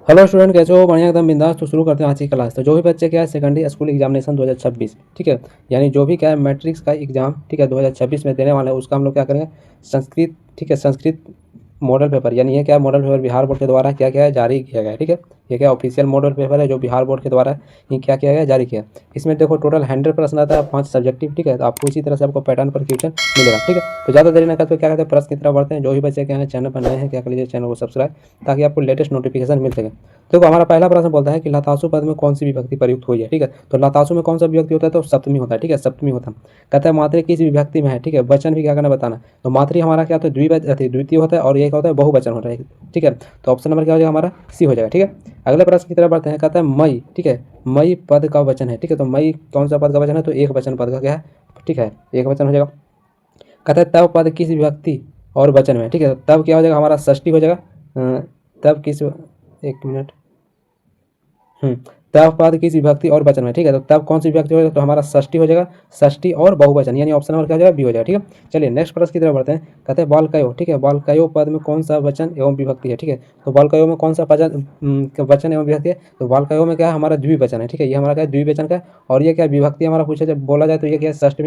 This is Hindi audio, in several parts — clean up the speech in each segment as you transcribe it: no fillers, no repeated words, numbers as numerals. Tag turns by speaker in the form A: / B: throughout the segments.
A: हेलो स्टूडेंट, कैसे हो? बढ़िया, एकदम बिंदास। तो शुरू करते हैं आज की क्लास। तो जो भी बच्चे क्या है सेकेंडरी स्कूल एग्जामिनेशन 2026, ठीक है, यानी जो भी क्या है मैट्रिक्स का एग्जाम, ठीक है, 2026 में देने वाला है, उसका हम लोग क्या करेंगे, संस्कृत, ठीक है, संस्कृत मॉडल पेपर, यानी ये क्या मॉडल पेपर बिहार बोर्ड के द्वारा क्या क्या है जारी किया गया है, ठीक है। ये क्या ऑफिशियल मॉडल पेपर है जो बिहार बोर्ड के द्वारा ये क्या किया गया जारी किया। इसमें देखो टोटल 100 प्रश्न आता है, 5 सब्जेक्टिव, ठीक है। तो आपको इसी तरह से आपको पैटर्न पर क्वेश्चन मिलेगा, ठीक है। तो ज़्यादा देरी ना करते क्या कहते हैं प्रश्न की तरफ बढ़ते हैं। जो भी बच्चे क्या है चैनल पर नए हैं क्या कर लीजिए चैनल को सब्सक्राइब, ताकि आपको लेटेस्ट नोटिफिकेशन मिल सके। देखो हमारा पहला प्रश्न बोलता है कि लतासु पद में कौन सी विभक्ति प्रयुक्त हुई है, ठीक है। तो लतासु में कौन सा विभक्ति होता है? तो सप्तमी होता है, ठीक है, सप्तमी होता है। कहता है मात्रे किस विभक्ति में है, ठीक है, वचन भी क्या करना बताना। तो मातृ हमारा क्या होता है? द्वितीय होता है, और ये क्या होता है? बहुवचन होता है, ठीक है। तो ऑप्शन नंबर क्या हो जाएगा हमारा? सी हो जाएगा, ठीक है। अगले प्रश्न की तरफ बढ़ते हैं। कहता है मई, ठीक है, मई पद का वचन है, ठीक है। तो मई कौन सा पद का वचन है? तो एक वचन पद का क्या है, ठीक है, एक वचन हो जाएगा। कहता है तब पद किस विभक्ति और वचन में, ठीक है। तब क्या हो जाएगा हमारा? षष्ठी हो जाएगा। तब किस, एक मिनट, हम्म, तब पद किस विभक्ति और वचन में, ठीक है। तो तब कौन सी विभक्ति हो जाएगा? तो हमारा षष्ठी हो जाएगा, षष्ठी और बहुवचन, यानी ऑप्शन नंबर क्या हो जाएगा? बी हो जाएगा, ठीक है। चलिए नेक्स्ट प्रश्न की तरफ बढ़ते हैं। कहते हैं बालकयो, ठीक है, बालकयो पद में कौन सा वचन एवं विभक्ति है, ठीक है। तो बालकयो में कौन सा वचन एवं विभक्ति है? तो बालकयो में क्या है हमारा? द्विवचन है, ठीक है, ये हमारा क्या है? द्विवचन का है। और ये क्या विभक्ति हमारा पूछा जब बोला जाए तो ये क्या है? षष्ठी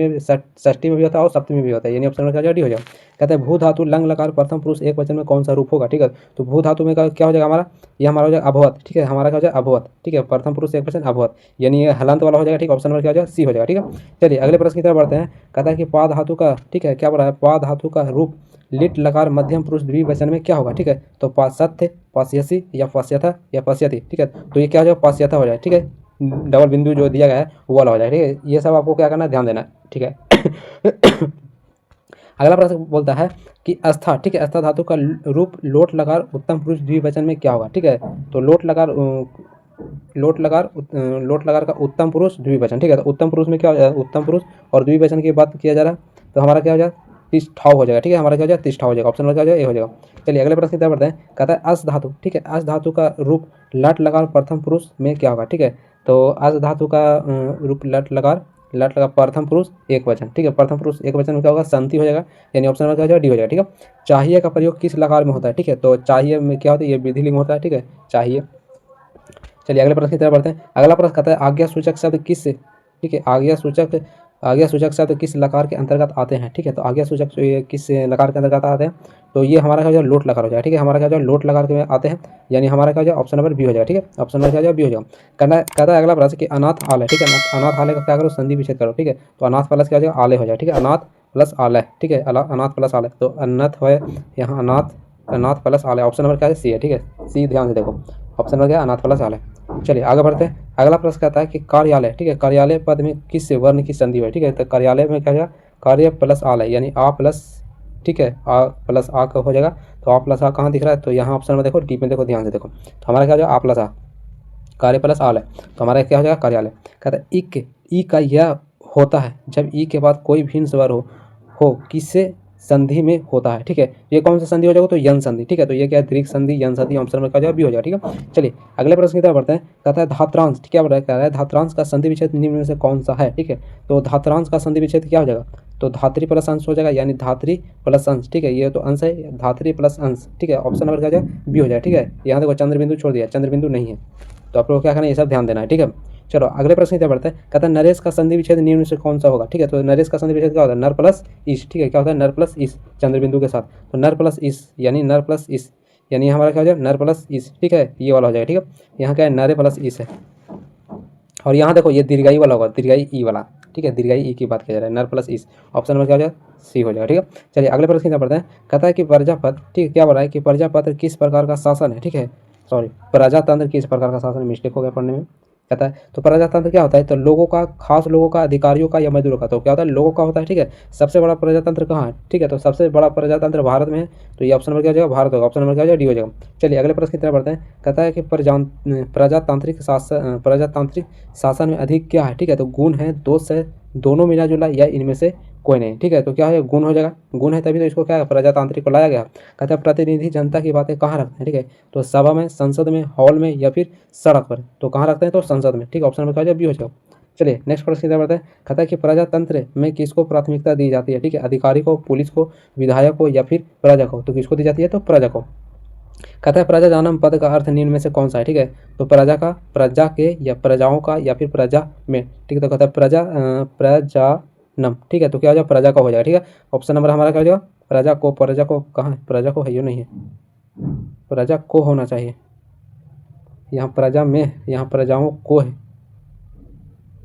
A: में भी होता है और सप्तमी में भी होता है, यानी ऑप्शन नंबर क्या हो जाएगा? डी हो जाएगा। कहते हैं भू धातु लंग लकार प्रथम पुरुष एक वचन में कौन सा रूप होगा, ठीक है। तो भू धातु में क्या हो जाएगा हमारा? ये हमारा हो जाएगा अभवत, ठीक है, हमारा क्या हो जाएगा? अभवत, ठीक है, प्रथम पुरुष एक वचन अभवत, यानी ये हलंत वाला हो जाएगा, ठीक है। ऑप्शन नंबर क्या हो जाएगा? सी हो जाएगा, ठीक है। चलिए अगले प्रश्न की तरफ बढ़ते हैं। कहता है कि पा धातु का, ठीक है, क्या बोला है? पा धातु का रूप लिट लकार मध्यम पुरुष द्विवचन में क्या होगा, ठीक है। तो पाश्चात्य, पाश्यसी या पाश्यथा या पाश्यति, ठीक है। तो ये क्या हो जाएगा? पाश्यथा हो जाएगा, ठीक है। डबल बिंदु जो दिया गया है वो वाला हो जाएगा, ठीक है। ये सब आपको क्या करना है? ध्यान देना है, ठीक है। अगला प्रश्न बोलता है कि अस्था, ठीक है, अस्था धातु का रूप लोट लकार उत्तम पुरुष द्विवचन में क्या होगा, ठीक है। तो लोट लकार का उत्तम पुरुष द्विवचन, ठीक है। तो उत्तम पुरुष में क्या हो जाएगा? उत्तम पुरुष और द्विवचन की बात किया जा रहा है, तो हमारा क्या हो जाएगा? तिष्ठाव हो जाएगा, ठीक है, हमारा क्या हो जाएगा? तिष्ठा हो जाएगा, ऑप्शन नंबर क्या हो जाएगा? ए हो जाएगा। चलिए अगले प्रश्न की तरफ बढ़ते हैं। कहता है अस धातु, ठीक है, अस धातु का रूप लट लकार प्रथम पुरुष में क्या होगा, ठीक है। तो अस धातु का रूप लट लगा प्रथम पुरुष एक वचन, ठीक है, प्रथम पुरुष एक वचन में क्या होगा? संति हो जाएगा, यानी ऑप्शन नंबर क्या हो जाएगा? डी हो जाएगा, ठीक है। चाहिए का प्रयोग किस लकार में होता है, ठीक है। तो चाहिए में क्या होता है? ये विधिलिंग होता है, ठीक है, चाहिए। चलिए अगले प्रश्न की तरफ बढ़ते हैं। अगला प्रश्न कहता है आज्ञा सूचक शब्द किस, ठीक है, आज्ञा सूचक शब्द किस लकार के अंतर्गत आते हैं, ठीक है। तो आज्ञा सूचक किस लकार के अंतर्गत आते हैं? तो ये हमारा क्या हो जाएगा? लोट लकार हो जाएगा, ठीक है, हमारा क्या हो जाएगा? लोट लकार के आते हैं, यानी हमारा क्या हो जाएगा? ऑप्शन नंबर बी हो जाएगा, ठीक है, ऑप्शन नंबर क्या हो जाएगा? बी हो जाएगा। कहता है अगला प्रश्न कि अनाथ आलय, ठीक है, अनाथ आलय का क्या करो? संधि विच्छेद करो, ठीक है। तो अनाथ प्लस क्या हो जाएगा? आलय हो जाएगा, ठीक है, अनाथ प्लस आलय, ठीक है, अनाथ प्लस आलय, तो अनाथ है यहाँ, अनाथ प्लस आलय, ऑप्शन नंबर क्या है? सी है, ठीक है, सी ध्यान से देखो, ऑप्शन नंबर क्या है? अनाथ प्लस आलय। चलिए आगे बढ़ते हैं। अगला प्रश्न कहता है कि कार्यालय, ठीक है, कार्यालय पद में किस वर्ण की संधि है, ठीक है। तो कार्यालय में क्या है? कार्य प्लस आलय, यानी आ प्लस, ठीक है, आ प्लस आ का हो जाएगा। तो आ प्लस आ कहाँ दिख रहा है? तो यहाँ ऑप्शन में देखो, डी में देखो, ध्यान से देखो, तो हमारा क्या हो जाएगा? आ प्लस आ, कार्य प्लस आलय, तो हमारा क्या हो जाएगा? कार्यालय। कहता है ई का यह होता है जब ई के बाद कोई भिन्न स्वर हो किससे संधि में होता है, ठीक है। ये कौन सा संधि हो जाएगा? तो यन संधि, ठीक है। तो ये क्या है? दीर्घ संधि, यन संधि, ऑप्शन में क्या हो जाएगा? बी हो जाएगा, ठीक है। चलिए अगले प्रश्न की तरफ बढ़ते हैं। कहता है धात्रांश, ठीक है, क्या कह रहा है? धात्रांश का संधि विच्छेद निम्न में से कौन सा है, ठीक है। तो धात्रांश का संधि विच्छेद क्या हो जाएगा? तो धात्री प्लस अंश हो जाएगा, यानी धात्री प्लस अंश, ठीक है, ये तो अंश है, धात्री प्लस अंश, ठीक है, ऑप्शन नंबर क्या हो जाएगा? बी हो जाएगा, ठीक है। यहाँ देखो चंद्र बिंदु छोड़ दिया, चंद्र बिंदु नहीं है, तो आप लोग क्या करना है? ये सब ध्यान देना है, ठीक है। चलो अगले प्रश्न की तरफ बढ़ते हैं। कहता है नरेश का संधि विच्छेद निम्न से कौन सा होगा, ठीक है। तो नरेश का संधि विच्छेद क्या होता है? नर प्लस इस, ठीक है, क्या होता है? नर प्लस इस चंद्र बिंदु के साथ, तो नर प्लस इस, यानी नर प्लस इस, यानी हमारा क्या हो जाएगा? नर प्लस इस, ठीक है, ये वाला हो जाएगा, ठीक है। यहाँ क्या है? नरे प्लस इस है, और यहाँ देखो ये दीर्घाई वाला होगा, दीर्घाई ई वाला, ठीक है, दीर्घाई ई की बात किया जा रहा है, नर प्लस इस, ऑप्शन नंबर क्या हो जाएगा? सी हो जाएगा, ठीक है। चलिए अगले प्रश्न की तरफ बढ़ते हैं। कहता है कि प्रजापत्र, ठीक है, क्या बोल रहा है कि प्रजापत्र किस प्रकार का शासन है, ठीक है, सॉरी, प्रजातंत्र किस प्रकार का शासन, मिस्टेक हो गया पढ़ने में। कहता है तो प्रजातंत्र क्या होता है? तो लोगों का, खास लोगों का, अधिकारियों का या मजदूरों का। तो क्या होता है? लोगों का होता है, ठीक है। सबसे बड़ा प्रजातंत्र कहाँ है, ठीक है, तो सबसे बड़ा प्रजातंत्र भारत में है, तो ये ऑप्शन नंबर क्या हो जाएगा? भारत होगा, ऑप्शन नंबर क्या हो जाएगा? डी हो जाएगा। चलिए अगले प्रश्न की तरफ बढ़ते हैं। कहता है कि प्रजातांत्रिक शासन में अधिक क्या है, ठीक है, तो गुण है, दोष है, दोनों मिला जुला, या इनमें से कोई नहीं, ठीक है। तो क्या है? गुण हो जाएगा, गुण है, तभी तो इसको क्या है? प्रजातांत्रिक को लाया गया। कहता है प्रतिनिधि जनता की बातें कहाँ रखते हैं, ठीक है, तो सभा में, संसद में, हॉल में, या फिर सड़क पर। तो कहाँ रखते हैं? तो संसद में, ठीक है, ऑप्शन में क्या हो जाएगा? बी हो जाएगा। चलिए नेक्स्ट प्रश्न की तरफ बढ़ते हैं। कहता है कि प्रजातंत्र में किसको प्राथमिकता दी जाती है, ठीक है, अधिकारी को, पुलिस को, विधायक को, या फिर प्रजा को। तो किसको दी जाती है? तो प्रजा को। कहता है प्रजाजनम पद का अर्थ निम्न में से कौन सा है, ठीक है। तो प्रजा का, प्रजा के, या प्रजाओं का, या फिर प्रजा में, ठीक है। तो कहता है प्रजानम, ठीक है। तो क्या हो जाएगा, प्रजा का हो जाएगा, ठीक है। ऑप्शन नंबर हमारा क्या हो जाएगा, प्रजा को। प्रजा को कहाँ है, प्रजा को है, ये नहीं है, प्रजा को होना चाहिए, यहाँ प्रजा में, यहाँ प्रजाओं को है,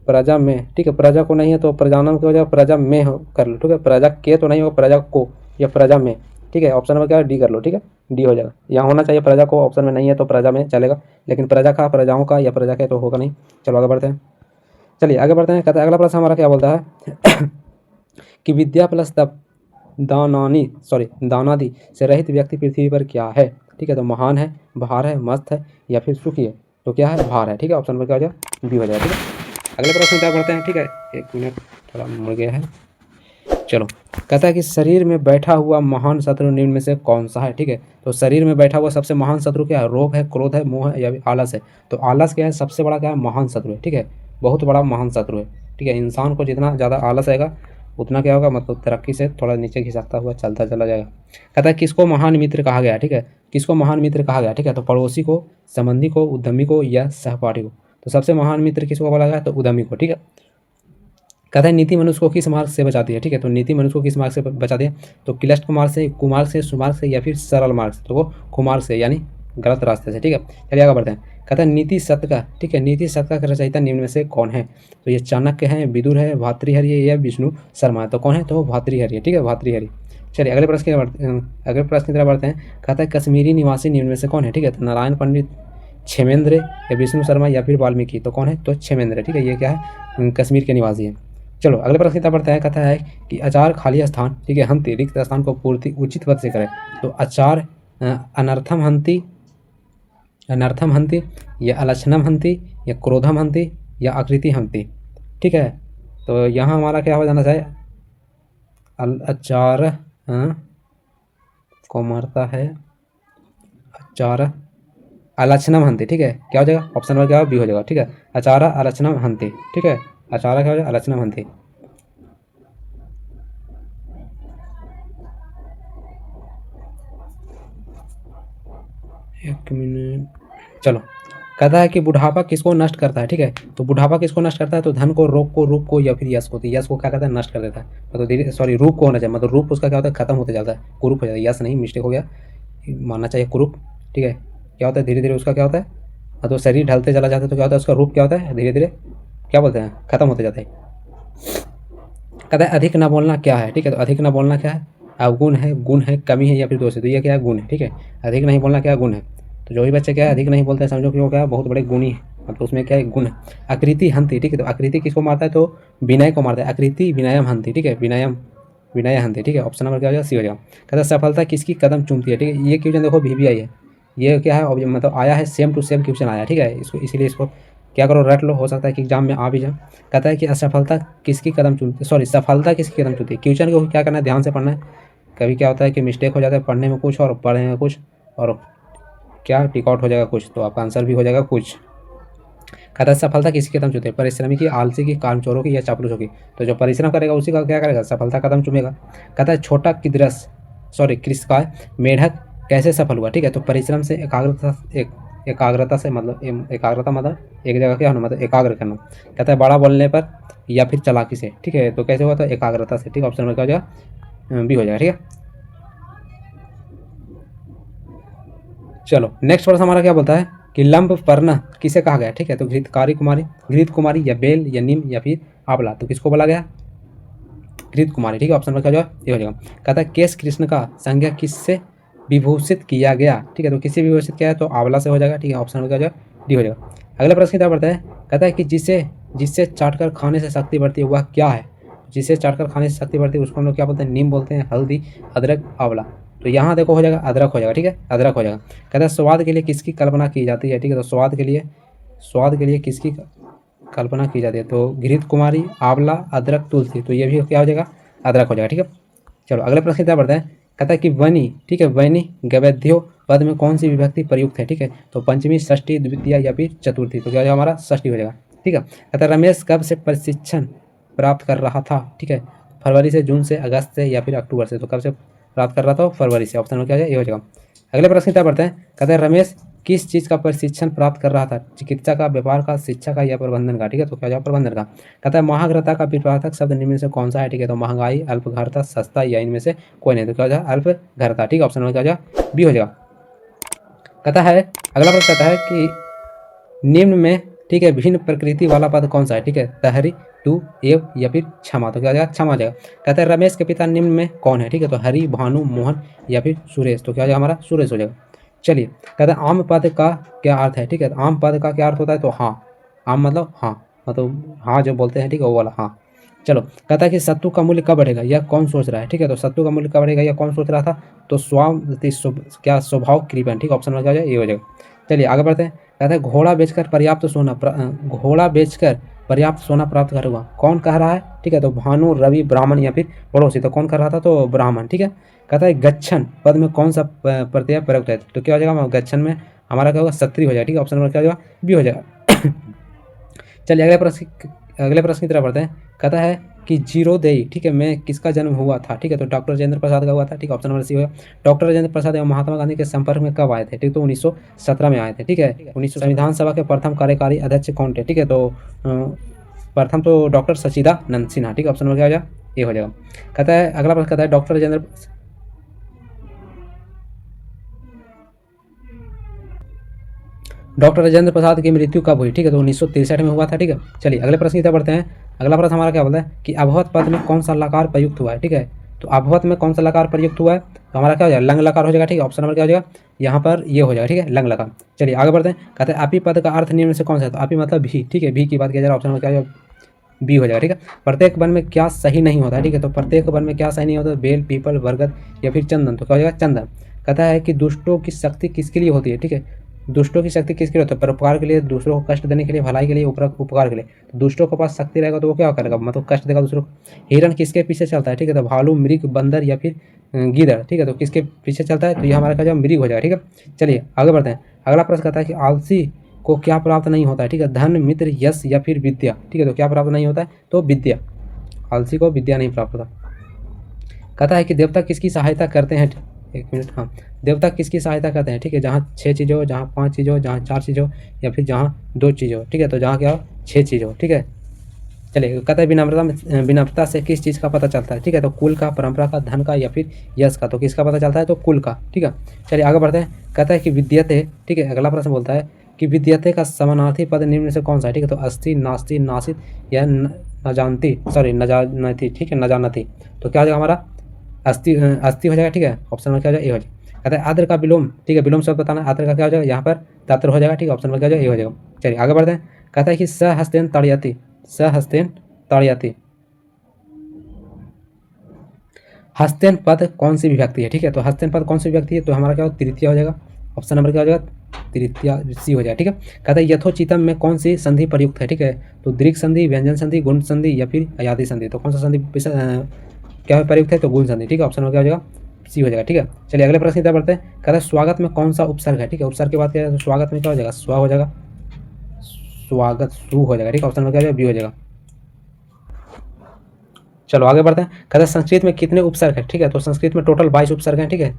A: प्रजा में, ठीक है। प्रजा को नहीं है तो प्रजानम क्या हो जाएगा, प्रजा में हो कर लो, ठीक है। प्रजा के तो नहीं होगा, प्रजा को या प्रजा में, ठीक है। ऑप्शन नंबर क्या है, डी कर लो, ठीक है। डी हो जाएगा, यहाँ होना चाहिए प्रजा को, ऑप्शन में नहीं है तो प्रजा में चलेगा, लेकिन प्रजा का, प्रजाओं का या प्रजा के तो होगा नहीं। चलो आगे बढ़ते हैं, चलिए आगे बढ़ते हैं। कहते हैं अगला प्रश्न हमारा क्या बोलता है कि विद्या प्लस दानादि से रहित व्यक्ति पृथ्वी पर क्या है, ठीक है। तो महान है, भार है, मस्त है, या फिर सुखी है। तो क्या है, भार है, ठीक है। ऑप्शन में क्या हो जाएगा, बी हो जाएगा, ठीक है। अगले प्रश्न क्या बढ़ते हैं, ठीक है। एक मिनट, थोड़ा मुड़ गया है, चलो। कहता है कि शरीर में बैठा हुआ महान शत्रु निम्न में से कौन सा है, ठीक है। तो शरीर में बैठा हुआ सबसे महान शत्रु क्या है, रोग है, क्रोध है, मोह है, या आलस है। तो आलस क्या है, सबसे बड़ा क्या है, महान शत्रु है, ठीक है। बहुत बड़ा महान शत्रु है, ठीक है। इंसान को जितना ज़्यादा आलस आएगा उतना क्या होगा, मतलब तरक्की से थोड़ा नीचे खिसकता हुआ चलता चला जाएगा। कहता है किसको महान मित्र कहा गया, ठीक है। किसको महान मित्र कहा गया, ठीक है। तो पड़ोसी को, संबंधी को, उद्यमी को, या सहपाठी को। तो सबसे महान मित्र किसको बोला गया, तो उद्यमी को, ठीक है। कहता है नीति मनुष्य को किस मार्ग से बचाती है, ठीक है। तो नीति मनुष्य को किस मार्ग से बचाती है, तो क्लिष्ट मार्ग से, कुमार्ग से, सुमार्ग से, या फिर सरल मार्ग से। तो वो कुमार्ग से, यानी गलत रास्ते से, ठीक है। चलिए आगे बढ़ते हैं। कहता है नीति शतक का, ठीक है, नीति शतक का रचयिता निम्न में से कौन है। तो ये चाणक्य है, विदुर है, भातृहरि है, या विष्णु शर्मा है। तो कौन है, तो भातृहरि है, ठीक है, भातृहरि। चलिए अगले प्रश्न की तरफ बढ़ते हैं। कहता है कश्मीरी निवासी निम्न में से कौन है, ठीक है। तो नारायण पंडित, क्षेमेंद्र, या विष्णु शर्मा, या फिर वाल्मीकि। तो कौन है, तो क्षेमेंद्र, ठीक है। ये क्या है, कश्मीर के निवासी है। चलो अगले प्रश्न की तरफ बढ़ते हैं। कहता है कि आचार खाली स्थान, ठीक है, हंति रिक्त स्थान को पूर्ति उचित पद से करें। तो आचार अनर्थम हंति, या अलक्षणम हंति, या क्रोधम हंति, या आकृति हंति, ठीक है। तो यहाँ हमारा क्या हो जाना चाहिए, आचार को मारता है, आचार अलक्षणम हंति, ठीक है। क्या हो जाएगा, ऑप्शन नंबर क्या हो, बी हो जाएगा, ठीक है। आचार अलक्षणम हंति, ठीक है। आचार क्या हो जाएगा, अलक्षणम हंति। एक मिनट, चलो। कहता है कि बुढ़ापा किसको नष्ट करता है, ठीक है। तो बुढ़ापा किसको नष्ट करता है, तो धन को, रोग को, रूप को, या फिर यश को। तो यश को क्या करता है, नष्ट कर देता है। मतलब धीरे, सॉरी, रूप को होना चाहिए, मतलब रूप उसका क्या होता है, खत्म होते जाता है, कुरूप हो जाता है। यश नहीं, मिस्टेक हो गया, मानना चाहिए कुरूप, ठीक है। क्या होता है, धीरे धीरे उसका क्या होता है, मतलब शरीर ढलते चला जाता है। तो क्या होता है, उसका रूप क्या होता है, धीरे धीरे क्या बोलते हैं, खत्म होते जाता है। कहता है अधिक ना बोलना क्या है, ठीक है। तो अधिक ना बोलना क्या है, अवगुण है, गुण है, कमी है, या फिर दोष है। तो ये क्या है, गुण है, ठीक है। अधिक नहीं बोलना क्या गुण है। तो जो भी बच्चे क्या है अधिक नहीं बोलते हैं, समझो कि वो क्या बहुत बड़े गुणी है, मतलब उसमें क्या है, गुण है। आकृति हंति, ठीक है। तो आकृति किसको मारता है, तो विनय को मारता है। आकृति विनयम हंति, ठीक है, विनय हंति, ठीक है। ऑप्शन नंबर क्या हो जाएगा, सी हो जाएगा। कहता है सफलता किसकी कदम चूमती है, ठीक है। ये क्वेश्चन देखो भी आई है, ये क्या है, मतलब आया है, सेम टू सेम क्वेश्चन आया, ठीक है। इसको इसीलिए इसको क्या करो, रट लो, हो सकता है कि एग्जाम में आ भी जाए। कहता है कि असफलता किसकी कदम चूमती, सॉरी, सफलता किसकी कदम चूमती है। क्वेश्चन को क्या करना है, ध्यान से पढ़ना है। कभी क्या होता है कि मिस्टेक हो जाता है, पढ़ने में कुछ और पढ़ने में कुछ, और क्या टिक आउट हो जाएगा कुछ, तो आपका आंसर भी हो जाएगा कुछ। कहता है सफलता किसकी कदम चूमती है, परिश्रमी की, आलसी की, कामचोरों की, या चापलूसों की। तो जो परिश्रम करेगा उसी का क्या करेगा, सफलता कदम चूमेगा। कहता है छोटा किदरस, सॉरी, कृषकाय मेढक कैसे सफल हुआ, ठीक है। तो परिश्रम से, एकाग्रता से, मतलब एकाग्रता मतलब एक जगह क्या होना, मतलब एकाग्र करना। कहता है बड़ा बोलने पर, या फिर चालाकी से, ठीक है। तो कैसे हुआ, तो एकाग्रता से, ठीक है। ऑप्शन में क्या हो जाएगा, बी हो जाएगा, ठीक है। चलो नेक्स्ट प्रश्न हमारा क्या बोलता है कि लंब पर्णा किसे कहा गया, ठीक है। तो घृत कुमारी, या बेल, या नीम, या फिर आंवला। तो किसको बोला गया, घृत कुमारी, ठीक है। ऑप्शन में क्या हो जाएगा, ये हो जाएगा। कहता है केश कृष्ण का संज्ञा किससे विभूषित किया गया, ठीक है। तो किससे विभूषित किया है, तो आंवला से हो जाएगा, ठीक है। ऑप्शन में क्या हो जाएगा, डी हो जाएगा। अगला प्रश्न की तरफ बढ़ता है। कहता है कि जिससे चाटकर खाने से शक्ति बढ़ती है वह क्या है। जिससे चाटकर खाने से शक्ति बढ़ती है उसको हम लोग क्या बोलते हैं, नीम बोलते हैं, हल्दी, अदरक, आंवला। तो यहाँ देखो हो जाएगा अदरक हो जाएगा, ठीक है, अदरक हो जाएगा। कहता है स्वाद के लिए किसकी कल्पना की जाती है, ठीक है। तो स्वाद के लिए किसकी कल्पना की जाती है, तो घृत कुमारी, आंवला, अदरक, तुलसी। तो ये भी क्या हो जाएगा, अदरक हो जाएगा, ठीक है। चलो अगले प्रश्न की तरफ बढ़ते हैं। कहता है कि वनी, ठीक है, वनी गवैध्यो पद में कौन सी विभक्ति प्रयुक्त है, ठीक है। तो पंचमी, षष्ठी, द्वितीय, या फिर चतुर्थी। तो क्या हो जाएगा हमारा, षष्ठी हो जाएगा, ठीक है। कहता है रमेश कब से प्रशिक्षण प्राप्त कर रहा था, ठीक है। फरवरी से, जून से, अगस्त से, या फिर अक्टूबर से। तो कब से प्राप्त कर रहा था, फरवरी से। ऑप्शन में क्या हो जाएगा, ये हो जाएगा। अगले प्रश्न की तरफ बढ़ते हैं। कहते हैं रमेश किस चीज़ का प्रशिक्षण प्राप्त कर रहा था? चिकित्सा का, व्यापार का, शिक्षा का या प्रबंधन का? ठीक है, तो क्या जवाब प्रबंधन का। कहता है महाग्रता का विपरीतक शब्द निम्न में से कौन सा है? ठीक है, तो महंगाई, अल्पघरता, सस्ता या इनमें से कोई नहीं, तो क्या हो जाएगा अल्पघरता। ठीक है, ऑप्शन में क्या हो जाएगा बी हो जाएगा। कहता है अगला प्रश्न कहता है कि निम्न में, ठीक है, भिन्न प्रकृति वाला पद कौन सा है? ठीक है, तहरी, तू, एव या फिर क्षमा, तो क्या हो जाएगा क्षमा जाएगा। कहता है रमेश के पिता निम्न में कौन है? ठीक है, तो हरि, भानु, मोहन या फिर सुरेश, तो क्या हो जाएगा हमारा सुरेश हो जाएगा। चलिए, कहता है आम पद का क्या अर्थ है? ठीक है, आम पद का क्या अर्थ होता है? तो हाँ, आम मतलब हाँ, मतलब हाँ जो बोलते हैं, ठीक है, वो वाला हाँ। चलो, कहता है कि सत्तू का मूल्य कब बढ़ेगा? यह कौन सोच रहा है? ठीक है, तो सत्तू का मूल्य कब बढ़ेगा यह कौन सोच रहा था? तो क्या स्वभाव कृपण। ठीक, ऑप्शन में क्या हो जाएगा ये हो जाएगा। चलिए आगे बढ़ते हैं। कहता है घोड़ा बेचकर पर्याप्त सोना प्राप्त करूँगा, कौन कह रहा है? ठीक है, तो भानु, रवि, ब्राह्मण या फिर पड़ोसी, तो कौन कर रहा था? तो ब्राह्मण। ठीक है, कहता है गच्छन पद में कौन सा प्रत्यय प्रयुक्त है? तो क्या हो जाएगा गच्छन में हमारा क्या होगा सत्री हो जाएगा। ठीक है, ऑप्शन नंबर क्या हो जाएगा बी हो जाएगा। चलिए अगले प्रश्न की तरफ बढ़ते हैं। कहता है कि जीरोदेई, ठीक है, में किसका जन्म हुआ था? ठीक है, तो डॉक्टर राजेंद्र प्रसाद का हुआ था। ठीक है, ऑप्शन नंबर सी होगा। डॉक्टर राजेंद्र प्रसाद एवं महात्मा गांधी के संपर्क में कब आए थे? ठीक, तो 1917 में आए थे। ठीक है, 1900 संविधान सभा के प्रथम कार्यकारी अध्यक्ष कौन थे? ठीक है, तो प्रथम तो डॉक्टर सच्चिदानंद सिन्हा। ठीक है, ऑप्शन नंबर क्या हो जाएगा ये हो जाएगा। कहता है अगला प्रश्न कहता है डॉक्टर राजेंद्र प्रसाद की मृत्यु कब हुई? ठीक है, तो 1963 में हुआ था। ठीक है, चलिए अगले प्रश्न की तरफ बढ़ते हैं। अगला प्रश्न हमारा क्या बोलता है कि अभवत पद में कौन सा लकार प्रयुक्त हुआ है? ठीक है, तो अभवत में कौन सा लकार प्रयुक्त हुआ है? तो हमारा क्या हो जाएगा लंग लकार हो जाएगा। ठीक है, ऑप्शन नंबर क्या हो जाएगा यहाँ पर ये हो जाएगा। ठीक है, लंग लकार। चलिए आगे बढ़ते हैं। कहते हैं आपी पद का अर्थ निम्न में से कौन सा है? तो आपी मतलब भी। ठीक है, भी की बात किया जाए ऑप्शन नंबर क्या हो जाएगा बी हो जाएगा। ठीक है, प्रत्येक वन में क्या सही नहीं होता है? ठीक है, तो प्रत्येक वन में क्या सही नहीं होता? बेल, पीपल, बरगद या फिर चंदन, तो क्या हो जाएगा चंदन। कहता है कि दुष्टों की शक्ति किसके लिए होती है? ठीक है, दुष्टों की शक्ति किसके लिए होती है? परोपकार के लिए, दूसरों को कष्ट देने के लिए, भलाई के लिए, उपकार के लिए। तो दुष्टों के पास शक्ति रहेगा तो वो क्या करेगा? मतलब कष्ट देगा दूसरों को। हिरण किसके पीछे चलता है? ठीक है, तो भालू, मृग, बंदर या फिर गिदड़। ठीक है, तो किसके पीछे चलता है? तो ये हमारा क्या जाएगा मृग हो जाएगा। ठीक है, चलिए आगे बढ़ते हैं। अगला प्रश्न कहता है कि आलसी को क्या प्राप्त नहीं होता है? ठीक है, धन, मित्र, यश या फिर विद्या। ठीक है, तो क्या प्राप्त नहीं होता है? तो विद्या। आलसी को विद्या नहीं प्राप्त होता। कहता है कि देवता किसकी सहायता करते हैं? एक मिनट, हाँ, देवता किसकी सहायता करते हैं? ठीक है, जहाँ 6 चीज़ें हो, जहाँ 5 चीज़ें हो, जहाँ 4 चीज़ें हो या फिर जहाँ 2 चीज़ें हो। ठीक है, तो जहाँ क्या हो 6 चीज़ें हो। ठीक है, चलिए कहता है विनम्रता से किस चीज़ का पता चलता है? ठीक है, तो कुल का, परंपरा का, धन का या फिर यश का। तो किसका पता चलता है? तो कुल का। ठीक है, चलिए आगे बढ़ते हैं। कहता है कि विद्यते, ठीक है, अगला प्रश्न बोलता है कि विद्यते का समानार्थी पद निम्न में से कौन सा है? ठीक है, तो अस्थि, नास्ति, नासित या नजानती, सॉरी नजानती। ठीक है, नजानती, तो क्या हो जाएगा हमारा अस्थि हो जाएगा। ठीक है, ऑप्शन में क्या हो जाएगा ए हो जाएगा। कहता है आद्र का विलोम। ठीक है, विलोम शब्द बताना, आद्र का क्या हो जाएगा यहाँ पर तत्र हो जाएगा। ठीक है, ऑप्शन में क्या हो जाएगा ए हो जाएगा। चलिए आगे बढ़ते हैं। कहता है कि सहस्तेन ताड़यति, सहस्तेन ताड़यति, हस्तेन पद कौन सी विभक्ति है? ठीक है, तो हस्तेन पद कौन सी विभक्ति है? तो हमारा क्या हो तृतीय हो जाएगा। ऑप्शन नंबर क्या हो जाएगा तृतीय सी हो जाएगा। ठीक है, कहता है यथोचितम में कौन सी संधि प्रयुक्त है? ठीक है, तो दीर्घ संधि, व्यंजन संधि, गुण संधि या फिर अयादि संधि, तो कौन सा संधि क्या है प्रयुक्त है? तो गुण संधि। ठीक है, ऑप्शन में क्या हो जाएगा सी हो जाएगा। ठीक है, चलिए अगले प्रश्न की तरफ बढ़ते हैं। कहता है स्वागत में कौन सा उपसर्ग है? ठीक है, उपसर्ग की बात करें तो स्वागत में क्या हो जाएगा स्व हो जाएगा, स्वागत सु हो जाएगा। ठीक है, ऑप्शन में क्या हो जाएगा बी हो जाएगा। चलो आगे बढ़ते हैं। कहता है संस्कृत में कितने उपसर्ग है? ठीक है, तो संस्कृत में टोटल 22 उपसर्ग हैं। ठीक है,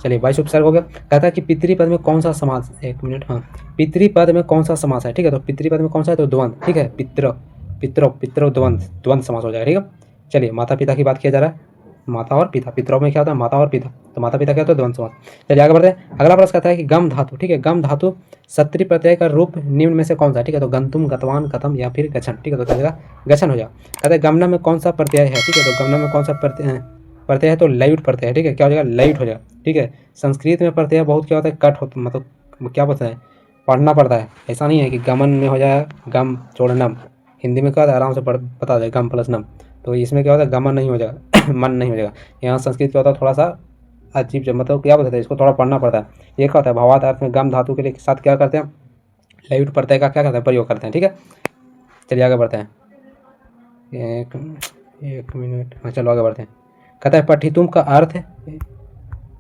A: चलिए 22 उपसर्ग हो गया। कहता है कि पितृपद में कौन सा समास, एक मिनट, हाँ, पितृपद में कौन सा समास है? ठीक है, तो पितृपद में कौन सा है? तो द्वंद। ठीक है, पितृ पितृ पितृ द्वंद समास हो जाएगा। ठीक है, चलिए माता पिता की बात किया जा रहा है, माता और पिता। पितरों में क्या होता है? माता और पिता, तो माता पिता क्या होता है? द्वंद समास। चलिए आगे बढ़ते हैं। अगला प्रश्न कहता है कि गम धातु, ठीक है, गम धातु सत्री प्रत्यय का रूप निम्न में से कौन सा? ठीक है, तो गंतुम, गतवान, गतम या फिर गच्छन। ठीक है, तो क्या हो जाएगा गच्छन हो जाएगा। कहता है गमना में कौन सा प्रत्यय है? ठीक है, तो गमना में कौन सा प्रत्यय है? तो लयुट प्रत्यय है। ठीक है, क्या हो जाएगा लयुट हो जाएगा। ठीक है, संस्कृत में प्रत्यय बहुत क्या होता है कट होता, मतलब क्या बोलते हैं पढ़ना पड़ता है, ऐसा नहीं है कि गमन में हो जाएगा गम जोड़नम। हिंदी में क्या होता है आराम से बता दे गम प्लस नम, तो इसमें क्या होता है गमन नहीं हो जाएगा मन नहीं हो जाएगा। यहाँ संस्कृत क्या होता है थोड़ा सा अजीब, मतलब क्या बोलते हैं इसको थोड़ा पढ़ना पड़ता है। ये क्या होता है भावार्थ अर्थ में गम धातु के लिए साथ क्या करते हैं लयुट प्रत्यय का क्या करते हैं प्रयोग करते हैं। ठीक है, चलिए आगे बढ़ते हैं। एक मिनट, हाँ चलो आगे बढ़ते हैं। कहता है पठितुम का अर्थ है,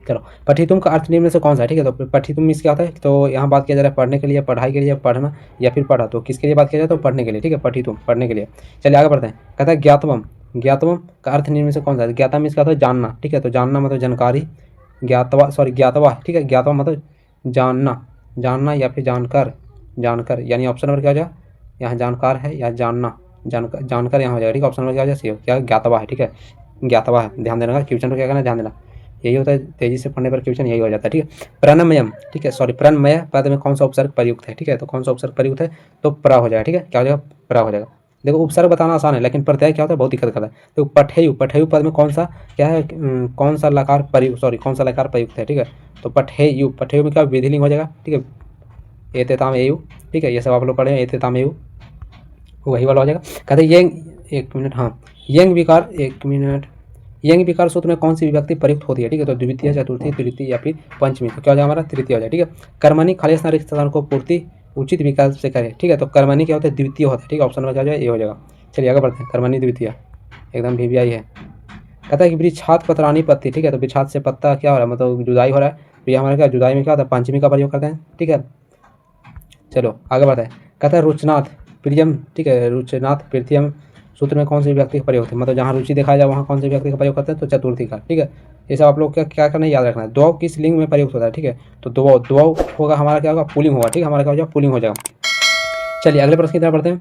A: चलो पठितुम का अर्थ निम्न में से कौन सा है? ठीक है, तो पठितुम मीन्स क्या होता है? तो यहाँ बात किया जा रहा है पढ़ने के लिए, पढ़ाई के लिए, पढ़ना या फिर पढ़ा, तो किसके लिए बात किया जाए? तो पढ़ने के लिए। ठीक है, पठितुम पढ़ने के लिए। चलिए आगे बढ़ते हैं। कहता है ज्ञातवम, ज्ञातवम का अर्थ निम्न में से कौन सा है? ज्ञाता मीन्स क्या होता है जानना। ठीक है, तो जानना मतलब जानकारी, ज्ञातवा, सॉरी ज्ञातवा, ठीक है, ज्ञातवा मतलब जानना, जानना या फिर जानकर, जानकर, यानी ऑप्शन नंबर क्या हो जाएगा, यहाँ जानकार है या जानना, जानकर, जानकर यहाँ हो जाएगा, ठीक है। ऑप्शन नंबर क्या हो जाएगा, सी हो, क्या ज्ञातवा है, ठीक है, ज्ञातवा है। ध्यान देना, क्वेश्चन पर क्या करना है, ध्यान देना, यही होता है तेजी से पढ़ने पर क्वेश्चन यही हो जाता है, ठीक है। प्रणमयम, ठीक है, सॉरी प्रणमय पद में कौन सा उपसर्ग प्रयुक्त है, ठीक है, तो कौन सा उपसर्ग प्रयुक्त है, तो प्र हो जाएगा, ठीक है, क्या हो जाएगा, प्र हो जाएगा। देखो उपसर्ग बताना आसान है, लेकिन प्रत्यय क्या होता है, बहुत दिक्कत करता है। तो पठेयु, पठेयु पद में कौन सा क्या है, कौन सा लकार प्रयुक्त, सॉरी कौन सा लकार प्रयुक्त है, ठीक है, तो पठेयु, पठेयु में क्या विधिलिंग हो जाएगा, ठीक है, एतेताम एयु, ठीक है, ये सब आप लोग पढ़े, एतेताम एयु वही वाला हो जाएगा। कहते हैं यंग, एक मिनट, हाँ, यंग विकार, एक मिनट, यंग विकार सूत्र में कौन सी विभक्ति प्रयुक्त होती है, ठीक है, तो द्वितीय, चतुर्थी, तृतीय या फिर पंचमी, तो क्या हो जाएगा हमारा, तृतीय हो जाएगा, ठीक है। कर्मणि खाली स्थान रिक्त स्थान को पूर्ति उचित विकल्प से करे, ठीक है, तो कर्मणि क्या होता है, द्वितीय होता है, ठीक है, ऑप्शन में क्या हो जाएगा, ये हो जाएगा। चलिए आगे बढ़ते हैं, कर्मणि द्वितीय एकदम VVI है। कहता है कि वृक्षात पत्राणी पत्ती, ठीक है, तो वृक्षात से पत्ता क्या हो रहा है, मतलब जुदाई हो रहा है, तो ये हमारा क्या, जुदाई में क्या होता है, पंचमी का प्रयोग करते हैं, ठीक है। चलो आगे बढ़ते हैं। कहता है रुचनाथ प्रियम, ठीक है, रुचनाथ प्रीतियम सूत्र में कौन सी व्यक्ति का प्रयोग है, मतलब जहाँ रुचि दिखाया जाए वहाँ कौन सी व्यक्ति का प्रयोग करते हैं, तो चतुर्थी का, ठीक है। ये सब आप लोग क्या करना है, याद रखना है। द्वौ किस लिंग में प्रयुक्त होता है, ठीक है, तो द्वौ, द्वौ होगा हमारा क्या होगा, पुलिंग होगा, ठीक है, हमारा क्या हो जाएगा, पुलिंग हो जाएगा। चलिए अगले प्रश्न की तरफ बढ़ते हैं।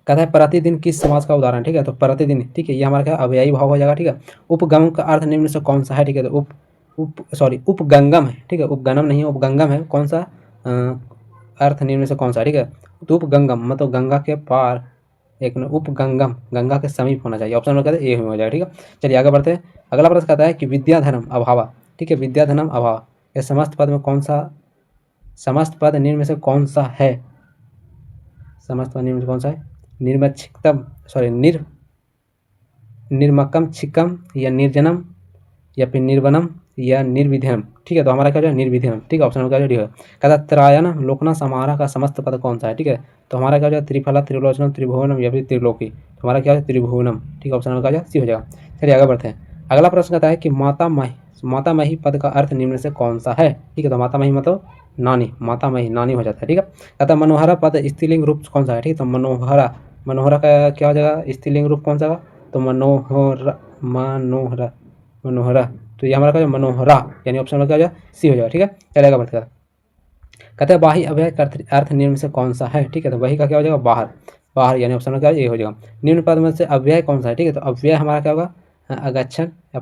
A: कहता है प्रतिदिन किस समाज का उदाहरण, ठीक है, तो प्रतिदिन, ठीक है, ये हमारा क्या अव्ययी भाव हो जाएगा, ठीक है। उपगम का अर्थ निम्न से कौन सा है, ठीक है, तो उपगंगम है, ठीक है, उपगनम नहीं है, उपगंगम है, कौन सा अर्थ निम्न से कौन सा, ठीक है, तो उपगंगम मतलब गंगा के पार, एक मिनट, उपगंगम गंगा के समीप होना चाहिए, ऑप्शन में कहते हैं ए हो जाएगा, ठीक है। चलिए आगे बढ़ते हैं। अगला प्रश्न कहता है कि विद्याधनम अभाव, ठीक है, विद्याधनम अभाव, ये समस्त पद में कौन सा, समस्त पद निम्न में से कौन सा है, समस्त पद निम्न में कौन सा है, निर्मक्षिकतम, सॉरी निर्मकम छिकम या निर्जनम या फिर निर्वनम या निर्विध्यम, ठीक है, तो हमारा क्या हो जाएगा, निर्विध्यम, ठीक है, ऑप्शन में क्या हो जाएगा, कहता है त्रायन लोकना समाहार का समस्त पद कौन सा है, ठीक है, तो हमारा क्या हो जाएगा, त्रिफला, त्रिलोचनम, त्रिभुवनम या फिर त्रिलोकी, तो हमारा क्या है, त्रिभुवनम, ठीक है, ऑप्शन में क्या हो जाएगा, सी हो जाएगा। चलिए आगे बढ़ते हैं। अगला प्रश्न कहता है कि मातामही पद का अर्थ निम्न से कौन सा है, ठीक है, तो मातामही मतलब नानी, मातामही नानी हो जाता है, ठीक है। कहता है मनोहरा पद स्त्रीलिंग रूप कौन सा है, ठीक है, तो मनोहरा, मनोहरा का क्या हो जाएगा, स्त्रीलिंग रूप कौन सा होगा, तो मनोहरा, मनोहरा, मनोहरा, तो ये हमारा क्या मनोहरा, यानी ऑप्शन में क्या हो जाएगा, सी हो जाएगा, ठीक है। चलेगा बढ़ते हैं। कहते हैं बाही अव्यय का अर्थ निम्न से कौन सा है, ठीक है, तो वही का क्या हो जाएगा, बाहर, बाहर, यानी ऑप्शन में क्या ये हो जाएगा। निम्न पद में से अव्यय कौन सा है, ठीक है, तो अव्यय हमारा क्या होगा, अगच्छन या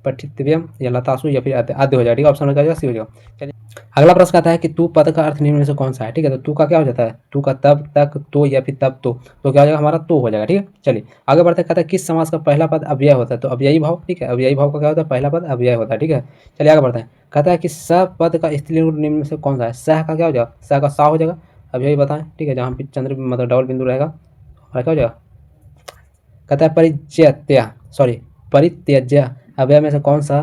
A: पठितव्यम या लतासु या फिर आद्य हो जाएगा, ठीक है, ऑप्शन में क्या हो जाएगा, सी हो जाएगा। चलिए अगला प्रश्न कहता है कि तू पद का अर्थ निम्न में से कौन सा है, ठीक है, तो तू का क्या हो जाता है, तू का तब, तक, तो या फिर तब, तो क्या हो जाएगा हमारा, तो हो जाएगा, ठीक है। चलिए आगे बढ़ते कहता है किस समास का पहला पद अव्यय होता है, तो अव्ययी भाव, ठीक है, अव्ययी भाव का क्या होता है, पहला पद अव्यय होता है, ठीक है। चलिए आगे बढ़ते हैं। कहता है कि स पद का स्त्रीलिंग निम्न में से कौन सा है, सह का क्या हो जाएगा, सह का सा हो जाएगा, अव्ययी बताएं, ठीक है, जहाँ पे चंद्र मतलब डबल बिंदु रहेगा हमारा क्या हो जाएगा। कहता है परित्यज्य अव्यय में से कौन सा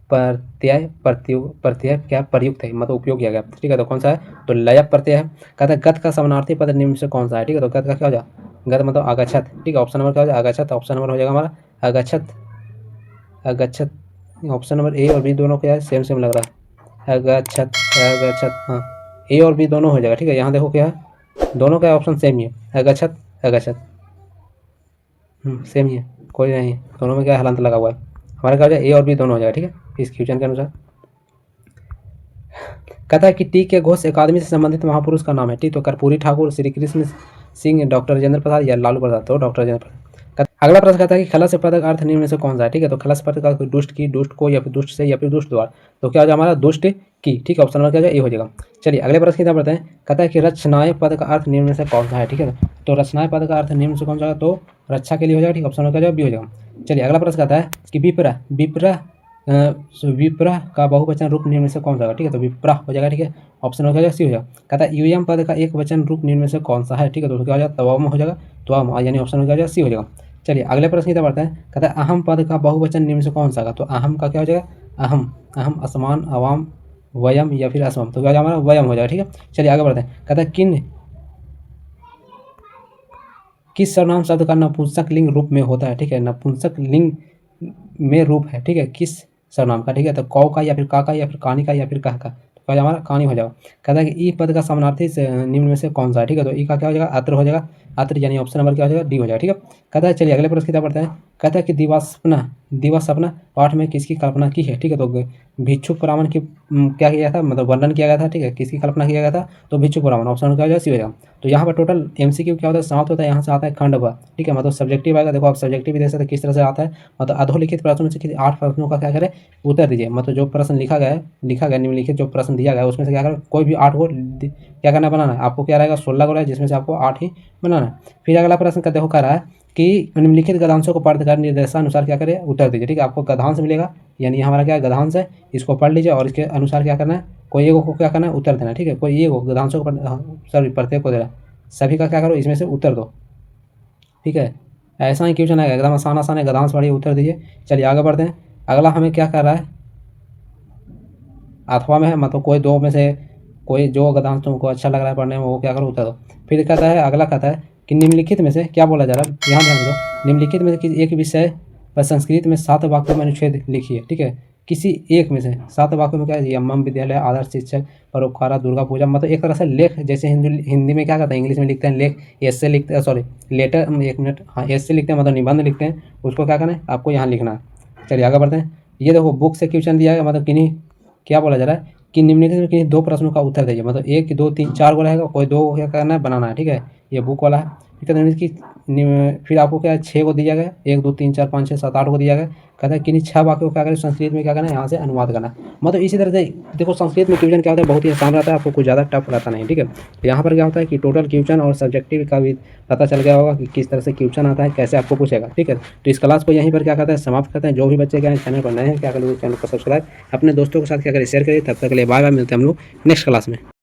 A: प्रत्यय क्या प्रयुक्त है, मतलब उपयोग किया गया, ठीक है, तो कौन सा है, तो लय प्रत्यय है। कहता है गत का समानार्थी पद निम्न से कौन सा है, ठीक है, तो गत का क्या हो जाएगा, गत मतलब अगच्छत, ठीक है, ऑप्शन नंबर क्या हो जाएगा, अगच्छत, ऑप्शन नंबर हो जाएगा हमारा अगच्छत, अगच्छत, ऑप्शन नंबर ए और बी दोनों क्या है, सेम लग रहा है, अगच्छत, अगच्छत, हाँ, ए और बी दोनों हो जाएगा, ठीक है, यहाँ देखो क्या है, दोनों का ऑप्शन सेम ही है, अगच्छत, अगच्छत, सेम ही है, कोई नहीं, दोनों में क्या हलंत लगा हुआ है, हमारा क्या हो जाएगा, ए और बी दोनों हो जाएगा, ठीक है, इस क्वेश्चन के अनुसार। कहता है कि टी के घोष अकादमी से संबंधित महापुरुष का नाम है, टी तो कर्पूरी ठाकुर, श्री कृष्ण सिंह, डॉक्टर राजेंद्र प्रसाद या लालू प्रसाद, तो डॉक्टर राजेंद्र प्रसाद। अगला प्रश्न कहता है कि खलस पद का अर्थ निम्न में से कौन सा है, ठीक है, तो खलस पद का दुष्ट की, दुष्ट को या फिर दुष्ट से या फिर दुष्ट द्वार, तो क्या हो जाएगा हमारा दुष्ट की, ठीक है, ऑप्शन में क्या हो जाएगा, ये हो जाएगा। चलिए अगले प्रश्न की तरफ बढ़ते हैं। कहता है कि रचनाएं पद का अर्थ निम्न में से कौन सा है, ठीक है, तो रचनाएं पद का अर्थ निम्न से कौन सा है, तो रक्षा के लिए हो जाएगा, ठीक, ऑप्शन में क्या हो जाएगा, बी हो जाएगा। चलिए अगला प्रश्न कहता है कि विप्रा, विप्रा का बहुवचन रूप निम्न में से कौन सा है, ठीक है, तो विप्रा हो जाएगा, ठीक है, ऑप्शन में क्या हो जाएगा, सी हो जाएगा। कहता है यूएम पद का एक वचन रूप निम्न में से कौन सा है, ठीक है, तो क्या हो जाएगा, तवाम हो जाएगा, त्वम, यानी ऑप्शन में क्या हो जाएगा, सी हो जाएगा। चलिए अगले प्रश्न की तरफ बढ़ते हैं। कहता है अहम पद का बहुवचन निम्न से कौन सा का, तो अहम का क्या हो जाएगा, अहम, अहम, असमान, अवाम, वयम या फिर असमम, तो क्या हो जाएगा हमारा वयम हो जाएगा, ठीक है। चलिए आगे बढ़ते हैं। कहता है किस सर्वनाम शब्द का नपुंसक लिंग रूप में होता है, ठीक है, नपुंसक लिंग में रूप है, ठीक है, किस सर्वनाम का, ठीक है, तो कौ का या फिर का या फिर कानी का या फिर कह का, क्या हो जाएगा हमारा कहानी हो जाएगा। कहता है कि ई पद का समानार्थी निम्न में से कौन सा है, ठीक है। तो ई का क्या हो जाएगा अत्र हो जाएगा, अत्र यानी ऑप्शन नंबर क्या हो जाएगा डी हो जाएगा, ठीक है। कहता है चलिए अगले प्रश्न की तरफ बढ़ते हैं। कहता है कि दिवास्वप्न पाठ में किसकी कल्पना की है, ठीक है। तो भिक्षुक ब्राह्मण की क्या किया गया था, मतलब वर्णन किया गया था, ठीक है। किसकी कल्पना किया गया था, तो भिक्षुक ब्राह्मण, ऑप्शन क्या हो जाएगा सी हो जाएगा। तो यहाँ पर टोटल एमसीक्यू क्या होता है, समाप्त होता है, यहाँ से आता है खंड व, ठीक है। मतलब सब्जेक्टिव आएगा, देखो आप सब्जेक्टिव भी देख सकते हैं किस तरह से आता है। मतलब अधोलिखित प्रश्नों से 8 प्रश्नों का क्या करें उत्तर दीजिए। मतलब जो प्रश्न लिखा गया निम्नलिखित जो प्रश्न दिया गया है उसमें से क्या करें कोई भी 8 को क्या करना बनाना है आपको। क्या रहेगा 16 को रहेगा, जिसमें से आपको 8 ही बनाना है। फिर अगला प्रश्न का देखो कह रहा है कि निम्नलिखित गद्यांशों को पढ़ कर निर्देशानुसार क्या करें उत्तर दीजिए, ठीक है। आपको गद्यांश मिलेगा, यानी हमारा क्या गद्यांश है, इसको पढ़ लीजिए और इसके अनुसार क्या करना है, कोई एक को क्या करना है उत्तर देना, ठीक है। कोई एक गद्यांशों को सॉरी प्रत्येक को देना, सभी का क्या करो इसमें से उत्तर दो, ठीक है। ऐसा ही क्वेश्चन आएगा, एकदम आसान आसान है, गद्यांश पढ़िए उत्तर दीजिए। चलिए आगे बढ़ते हैं। अगला हमें क्या कर रहा है, अथवा में है, मतलब कोई दो में से कोई जो गद्यांश तुमको अच्छा लग रहा है पढ़ने में वो क्या करो उत्तर दो। फिर कहता है अगला कहता है कि निम्नलिखित में से क्या बोला जा रहा है, यहाँ ध्यान दो, निम्नलिखित में से एक विषय पर संस्कृत में 7 वाक्यों में अनुच्छेद लिखिए, ठीक है। किसी एक में से 7 वाक्यों में क्या है, यमम विद्यालय, आदर्श शिक्षक, परोपकारा, दुर्गा पूजा, मतलब एक तरह से लेख, जैसे हिंदी में क्या कहते हैं, इंग्लिश में लिखते हैं लेख, एस्से लिखते हैं, सॉरी लेटर, एक मिनट, हाँ एस्से लिखते हैं, मतलब निबंध लिखते हैं, उसको क्या करना है आपको यहाँ लिखना है। चलिए आगे बढ़ते हैं। ये देखो बुक से क्वेश्चन दिया है, मतलब किन्हीं क्या बोला जा रहा है कि निम्नलिखित में किन्हीं 2 प्रश्नों का उत्तर दीजिए। मतलब 1 2 3 4 को रहेगा, कोई 2 क्या करना है बनाना है, ठीक है। ये बुक वाला है, ठीक है। तो फिर आपको क्या है 6 को दिया गया, 1 2 3 4 5 6 7 8 को दिया गया। कहता है किन्हीं 6 वाक्यों को क्या करें संस्कृत में क्या करना है यहाँ से अनुवाद करना। मतलब इसी तरह से देखो संस्कृत में क्वेश्चन क्या होता है बहुत ही आसान रहता है, आपको कुछ ज़्यादा टफ रहता नहीं, ठीक है। तो यहाँ पर क्या होता है कि टोटल क्वेश्चन और सब्जेक्टिव का भी पता चल गया होगा कि किस तरह से क्वेश्चन आता है, कैसे आपको पूछेगा, ठीक है। तो इस क्लास को यहीं पर क्या करते हैं समाप्त करते हैं। जो भी बच्चे क्या है चैनल पर नए हैं क्या करें चैनल को सब्सक्राइब, अपने दोस्तों के साथ क्या करें शेयर करिए। तब तक के लिए बाय बाय, मिलते हैं हम लोग नेक्स्ट क्लास में।